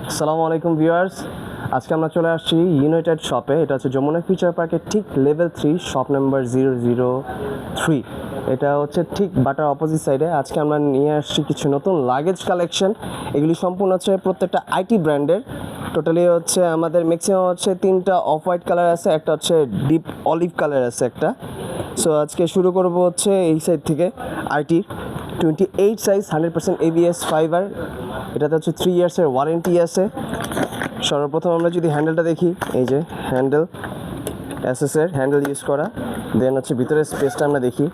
আসসালামু আলাইকুম ভিউয়ার্স, আজকে আমরা চলে আসছি ইউনাইটেড শপে। এটা হচ্ছে যমুনা ফিউচার পার্কের ঠিক লেভেল 3 শপ নাম্বার 003। এটা হচ্ছে ঠিক বাটার অপোজিট সাইডে। আজকে আমরা নিয়ে আসছি কিছু নতুন লাগেজ কালেকশন। এগুলি সম্পূর্ণ হচ্ছে প্রত্যেকটা আইটি ব্র্যান্ডের। টোটালি হচ্ছে আমাদের ম্যাক্সিমাম হচ্ছে 3টা অফ হোয়াইট কালার আছে, একটা হচ্ছে ডিপ অলিভ কালার আছে একটা। সো আজকে শুরু করব হচ্ছে এই সাইড থেকে। IT 28 size, 100% ABS fibre. এটাতে হচ্ছে 3 ইয়ার্সের ওয়ারেন্টি আছে। সর্বপ্রথম আমরা যদি হ্যান্ডেলটা দেখি, এই যে হ্যান্ডেল, এসএসের হ্যান্ডেল ইউজ করা। দেন হচ্ছে ভিতরের স্পেসটা আমরা দেখি।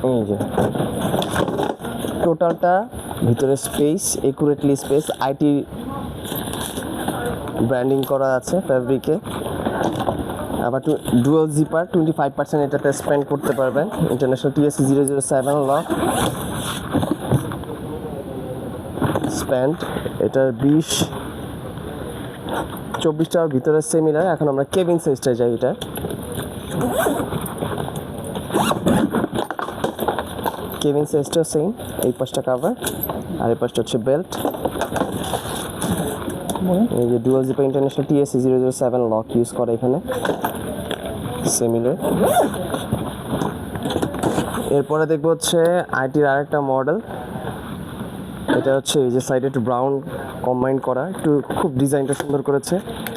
এই যে টোটালটা ভিতরে space, accurately space, IT branding করা আছে ফ্যাব্রিকে। আবার ডুয়াল জিপার, 25% এটাতে স্পেন্ড করতে পারবেন। International TSC 007 lock spend. এটার 24টার ভিতরে সেমিলার। এখন আমরা কেবিন সাইজটা যাই। এটা কেবিন সাইজটা সেম। এই পাশটা কাভার আর এই পাশটা হচ্ছে বেল্ট। এই যে dual zipper, international TSC 007 lock use করে এখানে, সিমিলার। এরপরে দেখবো হচ্ছে আইটির আরেকটা মডেল। এটা হচ্ছে এই যে সাইডে একটু ব্রাউন কম্বাইন করা, একটু খুব ডিজাইনটা সুন্দর করেছে।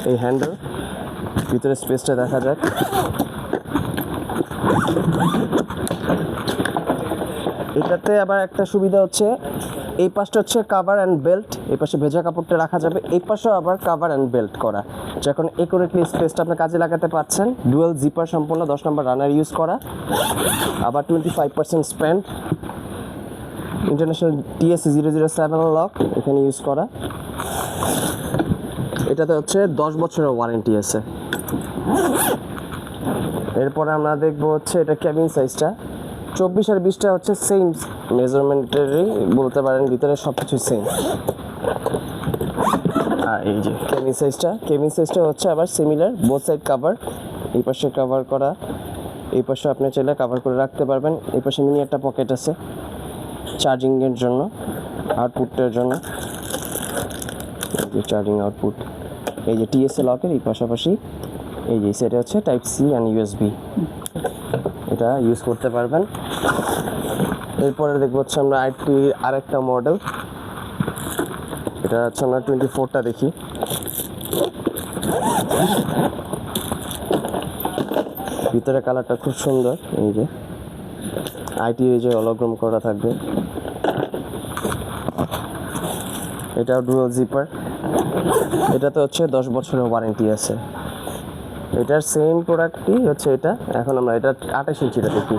এই হ্যান্ডেল, ভিতরে স্পেসটা দেখা যাক। এটাতে আবার একটা সুবিধা হচ্ছে, এই পাশটা হচ্ছে কাভার অ্যান্ড বেল্ট, এই পাশে ভেজা কাপড়টা রাখা যাবে। এই পাশেও আবার কাভার অ্যান্ড বেল্ট করা, যখন একুরেটলি স্পেসটা আপনি কাজে লাগাতে পারছেন। ডুয়াল জিপার সম্পূর্ণ 10 নম্বর রানার ইউজ করা। আবার 25% স্পেন্ড, ইন্টারন্যাশনাল TSC 007 লক এখানে ইউজ করা। এটাতে হচ্ছে 10 বছরের ওয়ারেন্টি আছে। এরপরে আমরা দেখবো হচ্ছে এটা কেবিন সাইজটা 24 আর 20টা হচ্ছে সেম মেজারমেন্টেরই বলতে পারেন, ভিতরে সব কিছু সেম। আর এই যে কেবিন সাইজটা হচ্ছে আবার সিমিলার, বোথ সাইড কাভার। এই পাশে কাভার করা, এই পাশে আপনি চাইলে কাভার করে রাখতে পারবেন। এই পাশে মিনি একটা পকেট আছে চার্জিংয়ের জন্য, আউটপুটের জন্য। এই যে চার্জিং আউটপুট, এই যে TSA লকের এই পাশাপাশি এই যে সেটা হচ্ছে টাইপ C অ্যান্ড USB, এটা ইউজ করতে পারবেন। এরপরে দেখবো হচ্ছে আমরা আইটির আরেকটা মডেল। এটা হচ্ছে আমরা 24টা দেখি। ভিতরে কালারটা খুব সুন্দর। এই যে আইটি, এই যে হলোগ্রাম করা থাকবে। এটাও ডুয়াল জিপার। এটাতে হচ্ছে 10 বছরের ওয়ারেন্টি আছে। এটার সেম প্রোডাক্টই হচ্ছে এটা। এখন আমরা এটা 28 ইঞ্চিটা দেখি।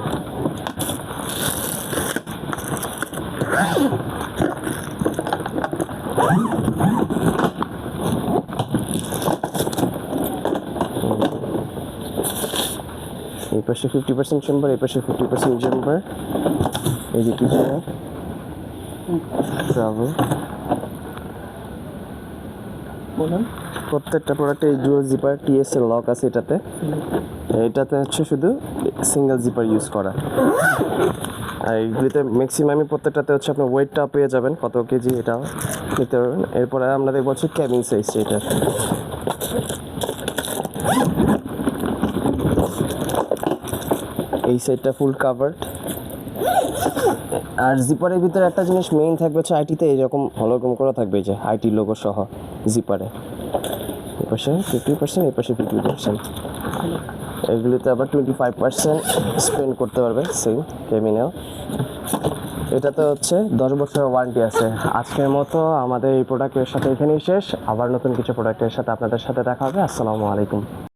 এই পাশে 50% চেম্বার, এই পাশে 50% চেম্বার। এই যে পিছনে ট্রাভেল। প্রত্যেকটা প্রোডাক্টে এই ডুয়াল জিপার TSA লক আছে এটাতে। এটাতে হচ্ছে শুধু সিঙ্গেল জিপার ইউজ করা। আর এইগুলিতে ম্যাক্সিমামই প্রত্যেকটাতে হচ্ছে আপনার ওয়েটটা পেয়ে যাবেন, কত কেজি এটাও নিতে পারবেন। এরপরে আমরা দেখবো হচ্ছে ক্যাবিন সাইজটা। এটা এই সাইডটা ফুল কাভার্ড। আর জিপারের ভিতরে একটা জিনিস মেইন থাকবে হচ্ছে আইটিতে এরকম হলোগ্রাম করা থাকবে, এই যে আইটি লোগো সহ জিপারে। এই পাশে 50%, এই পাশে 50%। এগুলিতে আবার 25% স্পেন্ড করতে পারবে সেম কেবিনেও। এটাতে হচ্ছে 10 বছরের ওয়ারেন্টি আছে। আজকের মতো আমাদের এই প্রোডাক্টের সাথে এখানেই শেষ। আবার নতুন কিছু প্রোডাক্টের সাথে আপনাদের সাথে দেখা হবে। আসসালামু আলাইকুম।